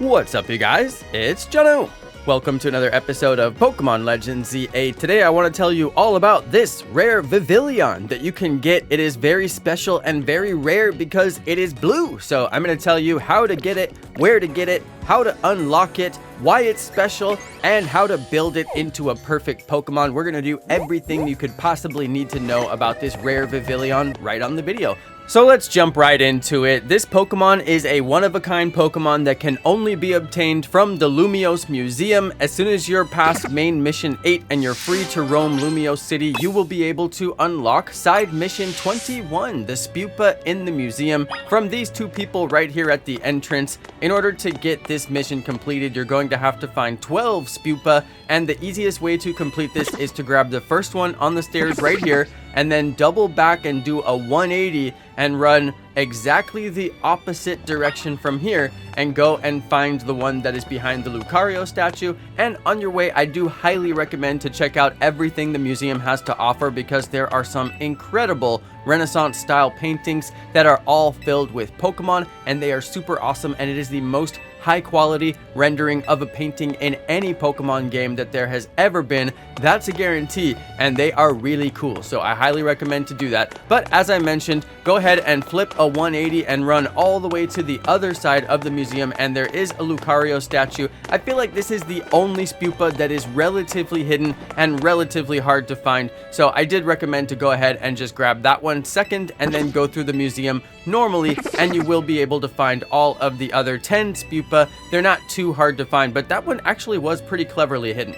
What's up, you guys? It's Jonno. Welcome to another episode of Pokemon Legends Z8. Today I want to tell you all about this Rare Vivillon that you can get. It is very special and very rare because it is blue. So I'm going to tell you how to get it, where to get it, how to unlock it, why it's special, and how to build it into a perfect Pokemon. We're going to do everything you could possibly need to know about this Rare Vivillon right on the video. So let's jump right into it. This Pokemon is a one-of-a-kind Pokemon that can only be obtained from the Lumiose Museum. As soon as you're past main mission 8 and you're free to roam Lumiose City, you will be able to unlock side mission 21, the Spewpa in the museum, from these two people right here at the entrance. In order to get this mission completed, you're going to have to find 12 Spewpa, and the easiest way to complete this is to grab the first one on the stairs right here, and then double back and do a 180 and run exactly the opposite direction from here and go and find the one that is behind the Lucario statue. And on your way, I do highly recommend to check out everything the museum has to offer because there are some incredible Renaissance style paintings that are all filled with Pokemon, and they are super awesome, and it is the most high quality rendering of a painting in any Pokemon game that there has ever been. That's a guarantee, and they are really cool, so I highly recommend to do that. But as I mentioned, go ahead and flip a 180 and run all the way to the other side of the museum, and there is a Lucario statue. I feel like this is the only Spewpa that is relatively hidden and relatively hard to find, so I did recommend to go ahead and just grab that one second and then go through the museum normally, and you will be able to find all of the other 10 Spewpa. They're not too hard to find, but that one actually was pretty cleverly hidden.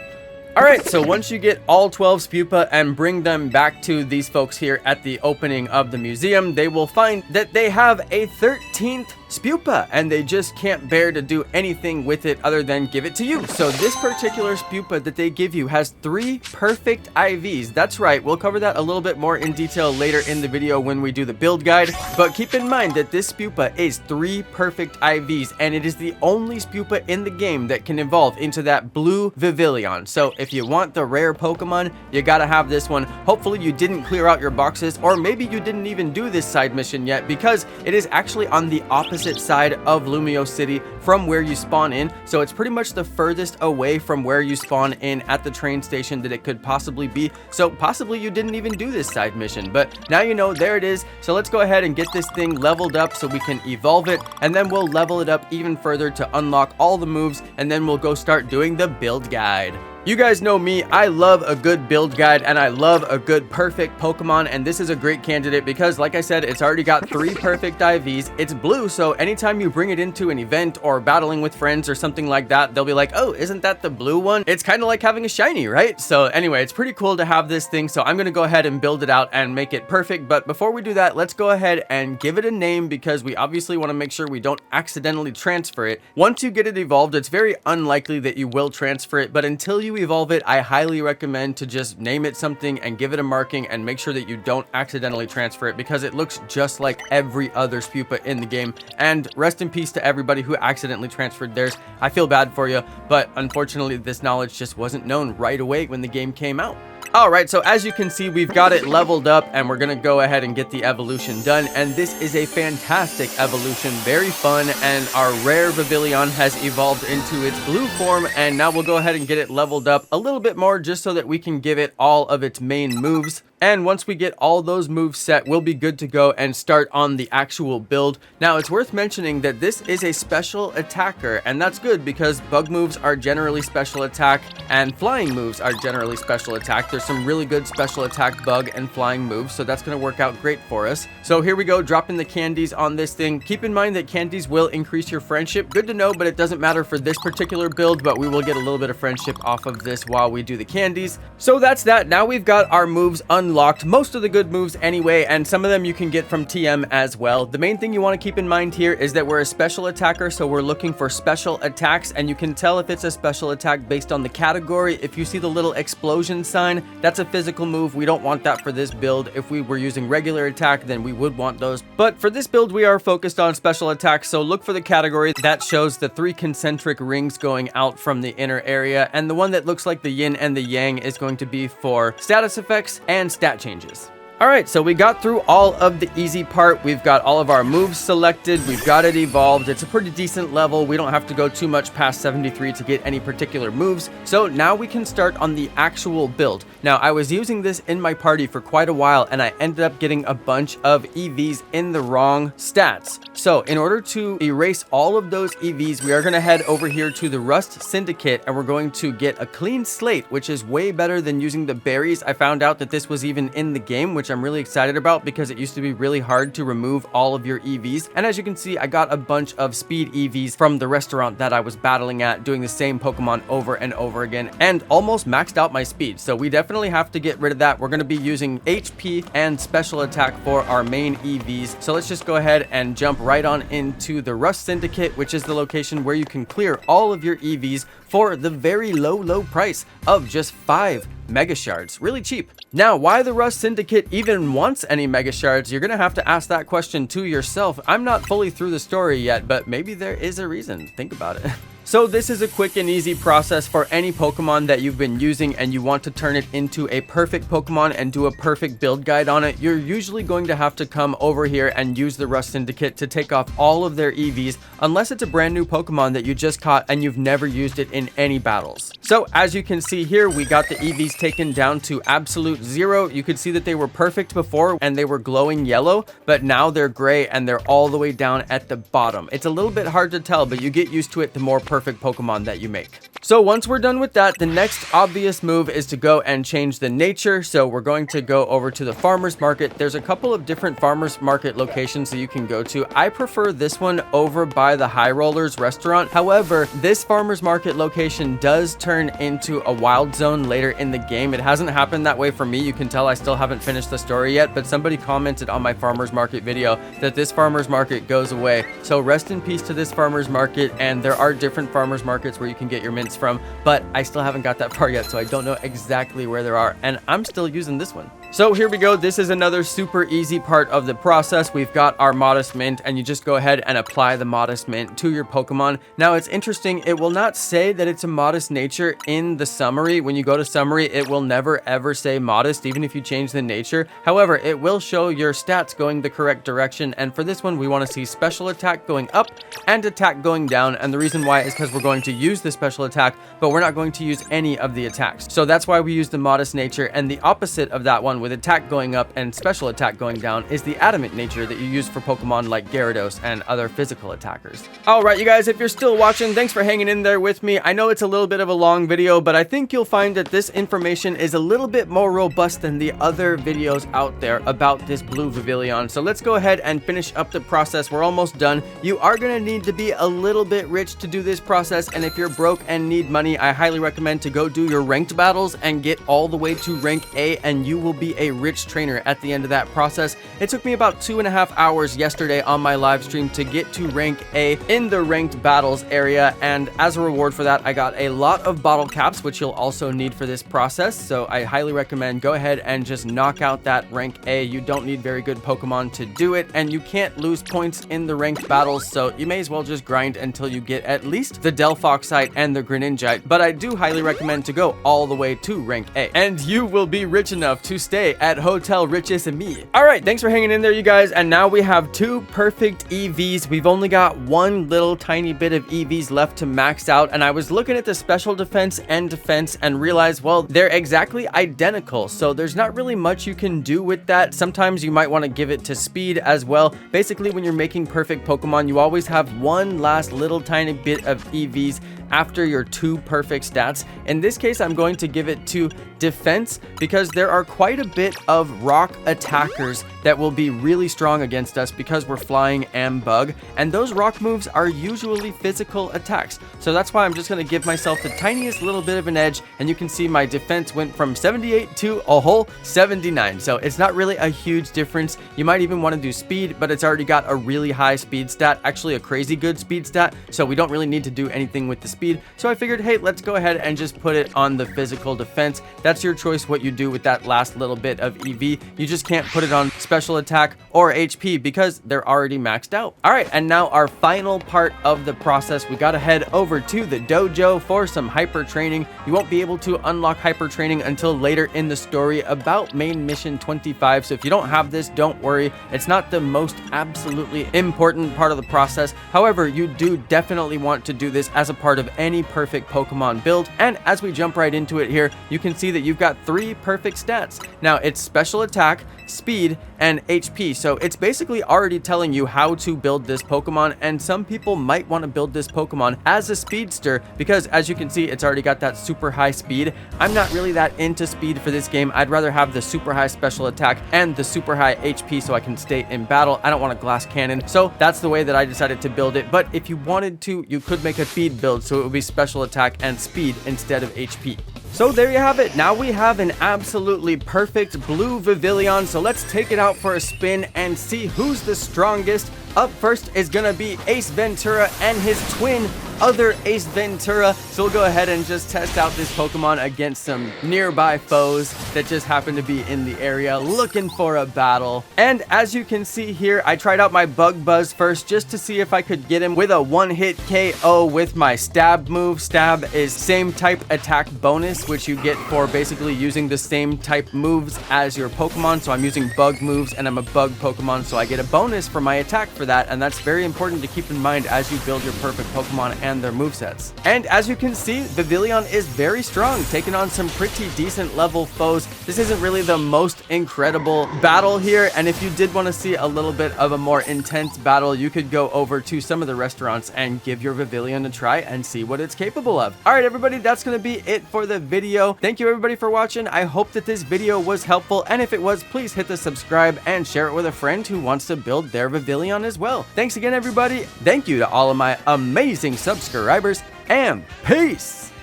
Alright, so once you get all 12 Spewpa and bring them back to these folks here at the opening of the museum, they will find that they have a 13th Spewpa, and they just can't bear to do anything with it other than give it to you. So this particular Spewpa that they give you has 3 perfect IVs. That's right, we'll cover that a little bit more in detail later in the video when we do the build guide, but keep in mind that this Spewpa is 3 perfect IVs, and it is the only Spewpa in the game that can evolve into that blue Vivillon. So if you want the rare Pokemon, you gotta have this one. Hopefully you didn't clear out your boxes, or maybe you didn't even do this side mission yet, because it is actually on the opposite side of Lumiose City from where you spawn in, so it's pretty much the furthest away from where you spawn in at the train station that it could possibly be. So possibly you didn't even do this side mission, but now you know. There it is. So let's go ahead and get this thing leveled up so we can evolve it, and then we'll level it up even further to unlock all the moves, and then we'll go start doing the build guide. You guys know me, I love a good build guide, and I love a good perfect Pokemon, and this is a great candidate because, like I said, it's already got 3 perfect IVs. It's blue, so anytime you bring it into an event or battling with friends or something like that, they'll be like, oh, isn't that the blue one? It's kind of like having a shiny, right? So anyway, it's pretty cool to have this thing, so I'm going to go ahead and build it out and make it perfect. But before we do that, let's go ahead and give it a name because we obviously want to make sure we don't accidentally transfer it. Once you get it evolved, it's very unlikely that you will transfer it, but until you evolve it, I highly recommend to just name it something and give it a marking and make sure that you don't accidentally transfer it because it looks just like every other Spewpa in the game. And rest in peace to everybody who accidentally transferred theirs. I feel bad for you, but unfortunately this knowledge just wasn't known right away when the game came out. Alright, so as you can see, we've got it leveled up, and we're gonna go ahead and get the evolution done, and this is a fantastic evolution, very fun, and our Rare Vivillon has evolved into its blue form, and now we'll go ahead and get it leveled up a little bit more just so that we can give it all of its main moves. And once we get all those moves set, we'll be good to go and start on the actual build. Now, it's worth mentioning that this is a special attacker, and that's good because bug moves are generally special attack and flying moves are generally special attack. There's some really good special attack bug and flying moves, so that's going to work out great for us. So here we go, dropping the candies on this thing. Keep in mind that candies will increase your friendship. Good to know, but it doesn't matter for this particular build, but we will get a little bit of friendship off of this while we do the candies. So that's that. Now we've got our moves unlocked, most of the good moves anyway, and some of them you can get from TM as well. The main thing you want to keep in mind here is that we're a special attacker, so we're looking for special attacks, and you can tell if it's a special attack based on the category. If you see the little explosion sign, that's a physical move. We don't want that for this build. If we were using regular attack, then we would want those, but for this build we are focused on special attacks, so look for the category that shows the 3 concentric rings going out from the inner area, and the one that looks like the yin and the yang is going to be for status effects and stat changes. Alright, so we got through all of the easy part. We've got all of our moves selected. We've got it evolved. It's a pretty decent level. We don't have to go too much past 73 to get any particular moves. So now we can start on the actual build. Now, I was using this in my party for quite a while, and I ended up getting a bunch of EVs in the wrong stats. So in order to erase all of those EVs, we are going to head over here to the Rust Syndicate, and we're going to get a clean slate, which is way better than using the berries. I found out that this was even in the game, which I'm really excited about because it used to be really hard to remove all of your EVs. And as you can see, I got a bunch of speed EVs from the restaurant that I was battling at, doing the same Pokemon over and over again, and almost maxed out my speed. So we definitely have to get rid of that. We're going to be using HP and special attack for our main EVs. So let's just go ahead and jump right on into the Rust Syndicate, which is the location where you can clear all of your EVs for the very low price of just 5 Mega Shards. Really cheap. Now, why the Rust Syndicate even wants any Mega Shards, you're gonna have to ask that question to yourself. I'm not fully through the story yet, but maybe there is a reason. Think about it. So this is a quick and easy process for any Pokemon that you've been using and you want to turn it into a perfect Pokemon and do a perfect build guide on it. You're usually going to have to come over here and use the Rust Syndicate to take off all of their EVs, unless it's a brand new Pokemon that you just caught and you've never used it in any battles. So as you can see here, we got the EVs taken down to absolute 0. You could see that they were perfect before and they were glowing yellow, but now they're gray and they're all the way down at the bottom. It's a little bit hard to tell, but you get used to it the more perfect Pokemon that you make. So once we're done with that, the next obvious move is to go and change the nature. So we're going to go over to the farmer's market. There's a couple of different farmer's market locations that you can go to. I prefer this one over by the High Rollers restaurant. However, this farmer's market location does turn into a wild zone later in the game. It hasn't happened that way for me. You can tell I still haven't finished the story yet, but somebody commented on my farmer's market video that this farmer's market goes away. So rest in peace to this farmer's market, and there are different farmer's markets where you can get your mints from, but I still haven't got that far yet, so I don't know exactly where there are, and I'm still using this one. So here we go. This is another super easy part of the process. We've got our Modest Mint, and you just go ahead and apply the Modest Mint to your Pokemon. Now, it's interesting. It will not say that it's a modest nature in the summary. When you go to summary, it will never ever say modest, even if you change the nature. However, it will show your stats going the correct direction, and for this one, we want to see special attack going up and attack going down, and the reason why is because we're going to use the special attack, but we're not going to use any of the attacks. So that's why we use the modest nature, and the opposite of that one with attack going up and special attack going down is the adamant nature that you use for Pokemon like Gyarados and other physical attackers. Alright, you guys, if you're still watching, thanks for hanging in there with me. I know it's a little bit of a long video, but I think you'll find that this information is a little bit more robust than the other videos out there about this Blue Vivillon. So let's go ahead and finish up the process. We're almost done. You are going to need to be a little bit rich to do this process, and if you're broke and need money, I highly recommend to go do your ranked battles and get all the way to rank A, and you will be a rich trainer at the end of that process. It took me about 2.5 hours yesterday on my live stream to get to rank A in the ranked battles area, and as a reward for that, I got a lot of bottle caps, which you'll also need for this process. So I highly recommend go ahead and just knock out that rank A. You don't need very good Pokemon to do it, and you can't lose points in the ranked battles, so you may as well just grind until you get at least the Delphoxite and the Greninjite. But I do highly recommend to go all the way to rank A, and you will be rich enough to stay at Hotel Riches and Me. Alright, thanks for hanging in there, you guys, and now we have 2 perfect EVs. We've only got one little tiny bit of EVs left to max out, and I was looking at the special defense and defense and realized, well, they're exactly identical, so there's not really much you can do with that. Sometimes you might want to give it to speed as well. Basically, when you're making perfect Pokemon, you always have one last little tiny bit of EVs after your 2 perfect stats. In this case, I'm going to give it to defense because there are quite a bit of rock attackers that will be really strong against us because we're flying and bug, and those rock moves are usually physical attacks. So that's why I'm just going to give myself the tiniest little bit of an edge, and you can see my defense went from 78 to a whole 79. So it's not really a huge difference. You might even want to do speed, but it's already got a really high speed stat, actually a crazy good speed stat, so we don't really need to do anything with the speed. So I figured, hey, let's go ahead and just put it on the physical defense. That's your choice what you do with that last little little bit of EV. You just can't put it on special attack or HP because they're already maxed out. All right, and now our final part of the process, we gotta head over to the dojo for some hyper training. You won't be able to unlock hyper training until later in the story, about main mission 25. So if you don't have this, don't worry. It's not the most absolutely important part of the process. However, you do definitely want to do this as a part of any perfect Pokemon build. And as we jump right into it here, you can see that you've got 3 perfect stats. Now it's special attack, speed, and HP. So it's basically already telling you how to build this Pokemon, and some people might want to build this Pokemon as a speedster because, as you can see, it's already got that super high speed. I'm not really that into speed for this game. I'd rather have the super high special attack and the super high HP so I can stay in battle. I don't want a glass cannon, so that's the way that I decided to build it. But if you wanted to, you could make a speed build, so it would be special attack and speed instead of HP. So there you have it. Now we have an absolutely perfect blue Vivillon. So let's take it out for a spin and see who's the strongest. Up first is gonna be Ace Ventura and his twin other Ace Ventura. So we'll go ahead and just test out this Pokemon against some nearby foes that just happen to be in the area looking for a battle. And as you can see here, I tried out my Bug Buzz first just to see if I could get him with a one-hit KO with my Stab move. Stab is same type attack bonus, which you get for basically using the same type moves as your Pokemon. So I'm using bug moves and I'm a bug Pokemon, so I get a bonus for my attack for that, and that's very important to keep in mind as you build your perfect Pokemon and their movesets. And as you can see, Vivillon is very strong, taking on some pretty decent level foes. This isn't really the most incredible battle here, and if you did want to see a little bit of a more intense battle, you could go over to some of the restaurants and give your Vivillon a try and see what it's capable of. All right, everybody, that's going to be it for the video. Thank you, everybody, for watching. I hope that this video was helpful, and if it was, please hit the subscribe and share it with a friend who wants to build their Vivillon as well. Thanks again, everybody. Thank you to all of my amazing subscribers, and peace!